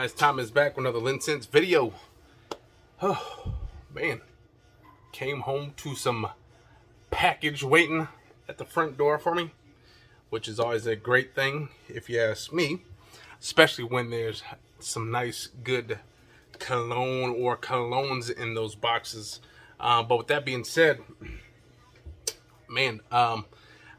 guys, Tom is back with another Linscents video. Oh man, came home to some package waiting at the front door for me, which is always a great thing if you ask me, especially when there's some nice good cologne or colognes in those boxes. But with that being said, man, I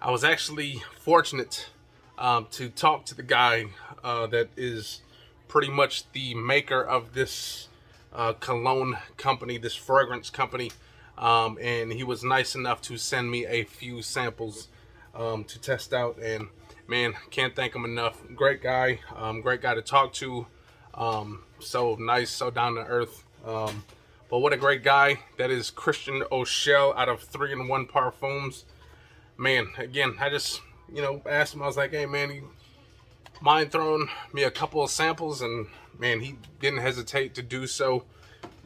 was actually fortunate to talk to the guy that is pretty much the maker of this cologne company, this fragrance company, and he was nice enough to send me a few samples to test out. And man, can't thank him enough. Great guy to talk to. So nice, so down to earth. But what a great guy. That is Christian O'Shell out of 3N1 PARFUMS. Man, again, I just, asked him. I was like, hey man, you mind throwing me a couple of samples? And man, he didn't hesitate to do so.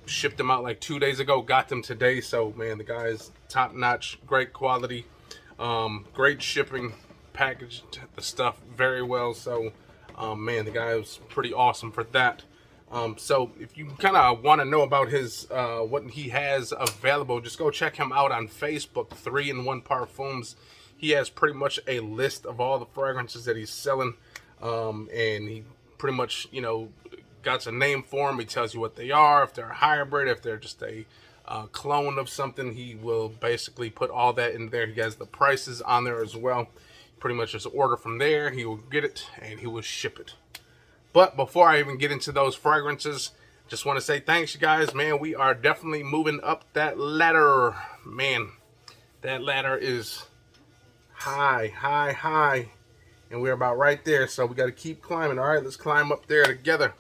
Shipped them out like 2 days ago, got them today. So man, the guy is top notch, great quality, great shipping, packaged the stuff very well. So man, the guy was pretty awesome for that. So if you kind of want to know about his what he has available, just go check him out on Facebook, 3N1 PARFUMS. He has pretty much a list of all the fragrances that he's selling, and he pretty much, got a name for them. He tells you what they are, if they're a hybrid, if they're just a clone of something. He will basically put all that in there. He has the prices on there as well. Pretty much just order from there. He will get it and he will ship it. But before I even get into those fragrances, just want to say thanks, you guys. Man, we are definitely moving up that ladder. Man, that ladder is high. And we're about right there. So we got to keep climbing. All right, let's climb up there together.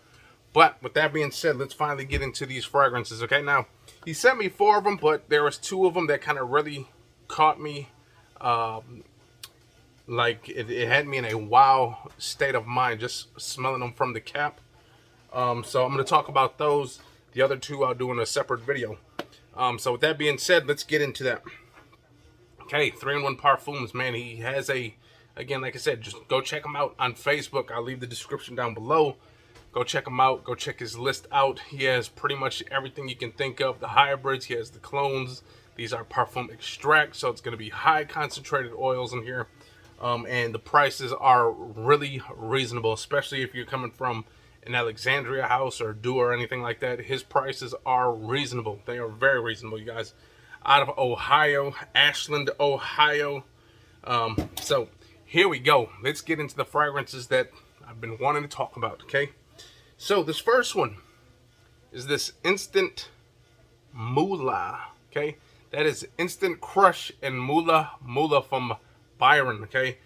But with that being said, let's finally get into these fragrances. Okay, now, he sent me 4 of them, but there was 2 of them that kind of really caught me. Like it had me in a wow state of mind just smelling them from the cap. So I'm going to talk about those. The other 2 I'll do in a separate video. So with that being said, let's get into that. Okay, 3N1 PARFUMS, man, he has again, like I said, just go check him out on Facebook. I'll leave the description down below. Go check him out. Go check his list out. He has pretty much everything you can think of. The hybrids, he has the clones. These are parfum extracts, so it's going to be high concentrated oils in here. And the prices are really reasonable, especially if you're coming from an Alexandria house or Do or anything like that. His prices are reasonable. They are very reasonable, you guys. Out of Ohio, Ashland, Ohio. So here we go. Let's get into the fragrances that I've been wanting to talk about, okay? So this first one is this Instant Moolah, okay? That is Instant Crush and Moolah from Byron, okay?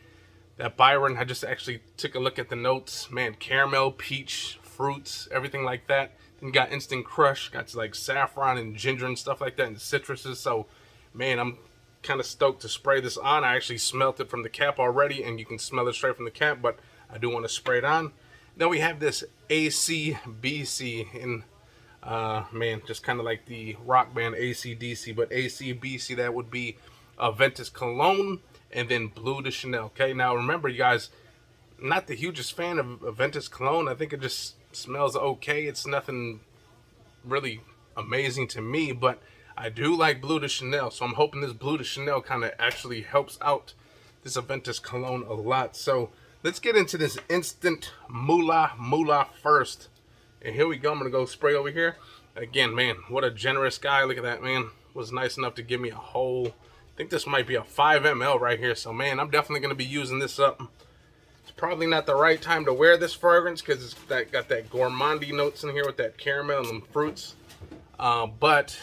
That Byron, I just actually took a look at the notes. Man, caramel, peach, fruits, everything like that. Then you got Instant Crush, got like saffron and ginger and stuff like that, and citruses. So, man, I'm kind of stoked to spray this on. I actually smelt it from the cap already, and you can smell it straight from the cap, but I do want to spray it on. Then we have this ACBC in, man, just kind of like the rock band ACDC, but ACBC, that would be Ventus Cologne and then Bleu de Chanel. Okay, now remember, you guys, I'm not the hugest fan of Ventus Cologne. I think it just smells okay. It's nothing really amazing to me, but I do like Bleu de Chanel, so I'm hoping this Bleu de Chanel kind of actually helps out this Ventus Cologne a lot. So let's get into this Instant Moolah first. And here we go. I'm going to go spray over here. Again, man, what a generous guy. Look at that, man. Was nice enough to give me a whole, I think this might be a 5 ml right here. So, man, I'm definitely going to be using this up. It's probably not the right time to wear this fragrance because it's got that gourmandy notes in here with that caramel and them fruits. But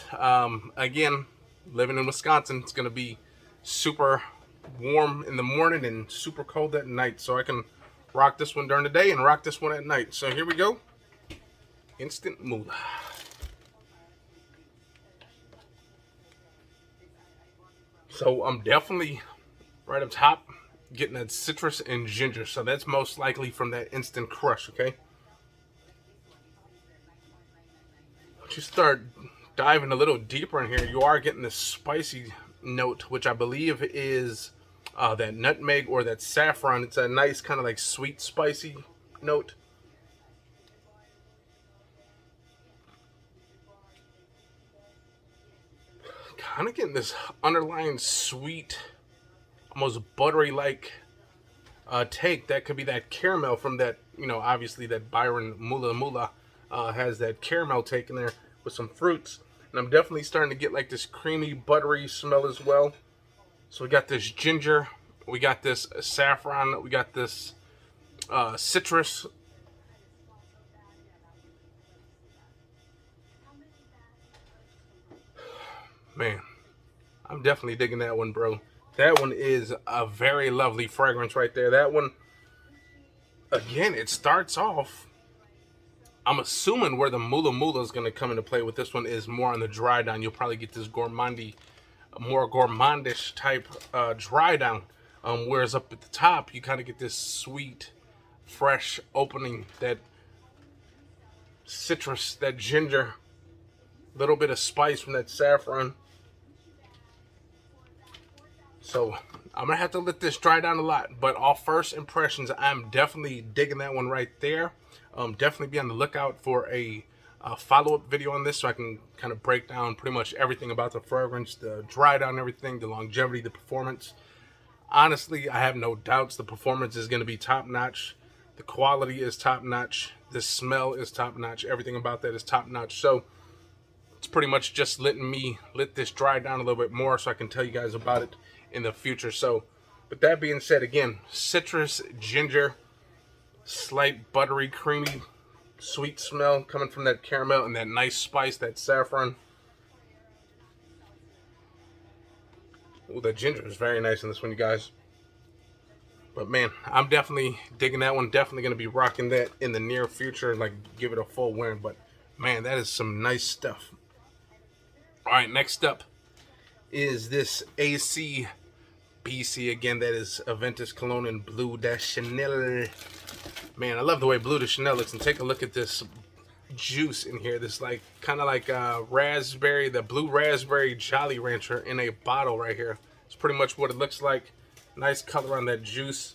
again, living in Wisconsin, it's going to be super warm in the morning and super cold at night, so I can rock this one during the day and rock this one at night. So here we go. Instant Moolah. So I'm definitely right up top getting that citrus and ginger, so that's most likely from that Instant Crush. Okay, once you start diving a little deeper in here, you are getting this spicy note, which I believe is that nutmeg or that saffron. It's a nice kind of like sweet spicy note. I'm getting this underlying sweet, almost buttery like take. That could be that caramel from that, you know, obviously that Byron moolah has that caramel take in there with some fruits. And I'm definitely starting to get like this creamy, buttery smell as well. So we got this ginger, we got this saffron, we got this citrus. Man, I'm definitely digging that one, bro. That one is a very lovely fragrance right there. That one, again, it starts off, I'm assuming where the moolah is going to come into play with this one is more on the dry down. You'll probably get this gourmandy, more gourmandish type dry down. Whereas up at the top, you kind of get this sweet, fresh opening, that citrus, that ginger, little bit of spice from that saffron. So I'm gonna have to let this dry down a lot, but off first impressions, I'm definitely digging that one right there. Definitely be on the lookout for a follow-up video on this, so I can kind of break down pretty much everything about the fragrance, the dry down, everything, the longevity, the performance. Honestly, I have no doubts the performance is going to be top-notch. The quality is top-notch. The smell is top-notch. Everything about that is top-notch. So it's pretty much just letting me let this dry down a little bit more so I can tell you guys about it in the future. So with that being said, again, citrus, ginger, slight buttery, creamy, sweet smell coming from that caramel and that nice spice, that saffron. Ooh, the ginger is very nice in this one, you guys. But man, I'm definitely digging that one. Definitely going to be rocking that in the near future, like give it a full wear. But man, that is some nice stuff. All right, next up is this AC BC. Again, that is Aventus Cologne in Bleu de Chanel. Man, I love the way Bleu de Chanel looks. And take a look at this juice in here. This like kind of like raspberry, the blue raspberry Jolly Rancher in a bottle right here. It's pretty much what it looks like. Nice color on that juice.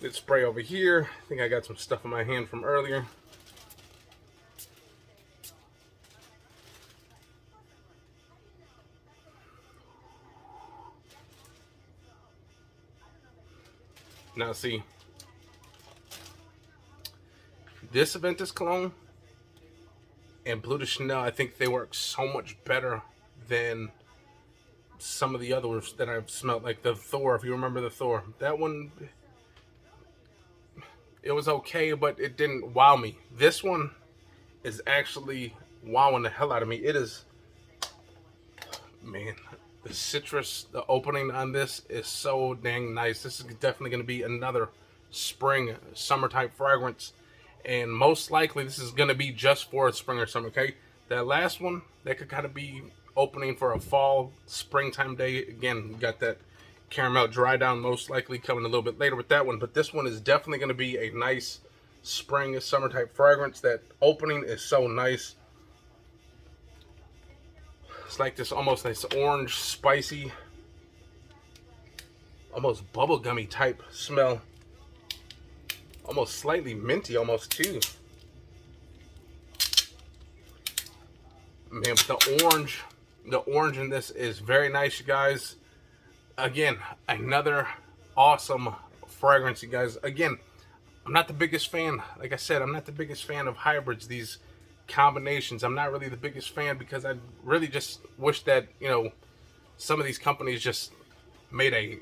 Let's spray over here. I think I got some stuff in my hand from earlier. Now see, this Aventus Cologne and Bleu de Chanel, I think they work so much better than some of the others that I've smelled, like the Thor. If you remember the Thor, that one, it was okay, but it didn't wow me. This one is actually wowing the hell out of me. It is, man, the citrus, the opening on this is so dang nice. This is definitely going to be another spring, summer type fragrance. And most likely this is going to be just for spring or summer, okay? That last one, that could kind of be opening for a fall, springtime day. Again, we got that caramel dry down most likely coming a little bit later with that one. But this one is definitely going to be a nice spring, summer type fragrance. That opening is so nice. It's like this almost nice orange, spicy, almost bubblegummy type smell. Almost slightly minty, almost too. Man, but the orange in this is very nice, you guys. Again, another awesome fragrance, you guys. Again, I'm not the biggest fan. Like I said, I'm not the biggest fan of hybrids, these combinations. I'm not really the biggest fan because I really just wish that, you know, some of these companies just made a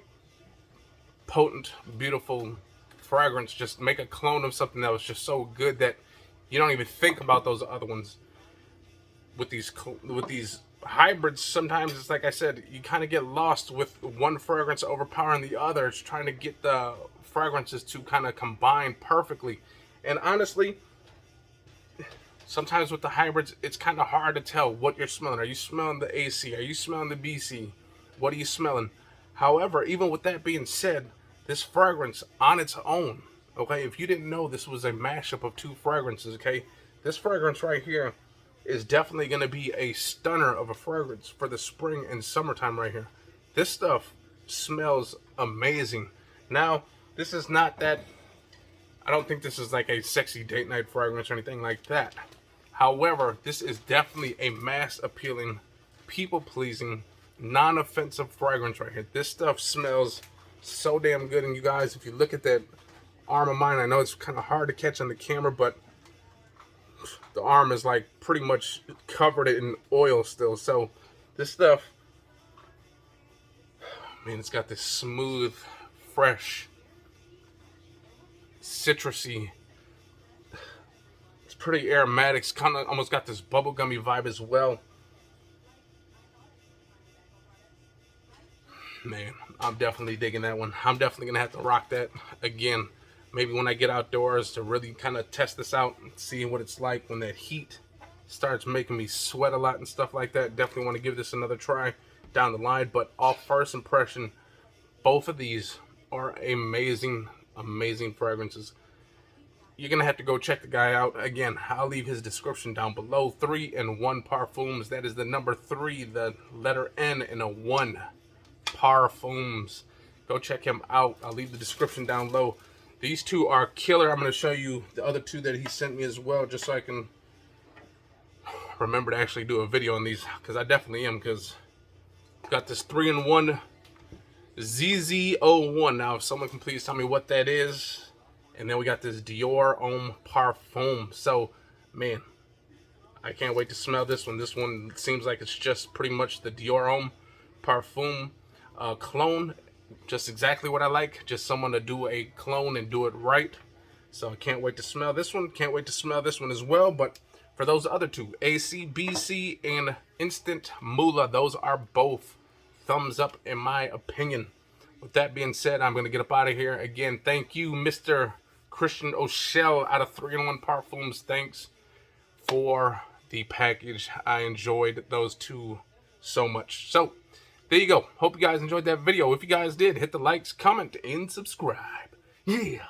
potent, beautiful fragrance. Just make a clone of something that was just so good that you don't even think about those other ones. With these hybrids, sometimes it's like I said, you kind of get lost with one fragrance overpowering the others, trying to get the fragrances to kind of combine perfectly. And honestly, sometimes with the hybrids, it's kind of hard to tell what you're smelling. Are you smelling the AC? Are you smelling the BC? What are you smelling? However, even with that being said, this fragrance on its own, okay, if you didn't know this was a mashup of two fragrances, okay, this fragrance right here is definitely going to be a stunner of a fragrance for the spring and summertime right here. This stuff smells amazing. Now, this is not that, I don't think this is like a sexy date night fragrance or anything like that. However, this is definitely a mass appealing, people pleasing non-offensive fragrance right here. This stuff smells so damn good. And you guys, if you look at that arm of mine, I know it's kind of hard to catch on the camera, but the arm is like pretty much covered in oil still. So this stuff, man, it's got this smooth, fresh, citrusy, it's pretty aromatic. It's kind of almost got this bubblegummy vibe as well. Man, I'm definitely digging that one. I'm definitely gonna have to rock that again. Maybe when I get outdoors to really kind of test this out and see what it's like when that heat starts making me sweat a lot and stuff like that. Definitely want to give this another try down the line. But off first impression, both of these are amazing, amazing fragrances. You're gonna have to go check the guy out. Again, I'll leave his description down below. 3N1 Parfums. That is the number 3, the letter N and a 1. Parfums. Go check him out. I'll leave the description down low. These two are killer. I'm going to show you the other two that he sent me as well, just so I can remember to actually do a video on these, because I definitely am, because I've got this 3-in-1 ZZ01. Now, if someone can please tell me what that is. And then we got this Dior Homme Parfum. So, man, I can't wait to smell this one. This one seems like it's just pretty much the Dior Homme Parfum clone. Just exactly what I like. Just someone to do a clone and do it right. So I can't wait to smell this one. Can't wait to smell this one as well. But for those other two, AC, BC, and Instant Moolah, those are both thumbs up in my opinion. With that being said, I'm going to get up out of here. Again, thank you, Mr. Christian O'Shell out of 3-in-1 Parfums. Thanks for the package. I enjoyed those two so much. So there you go. Hope you guys enjoyed that video. If you guys did, hit the likes, comment, and subscribe. Yeah.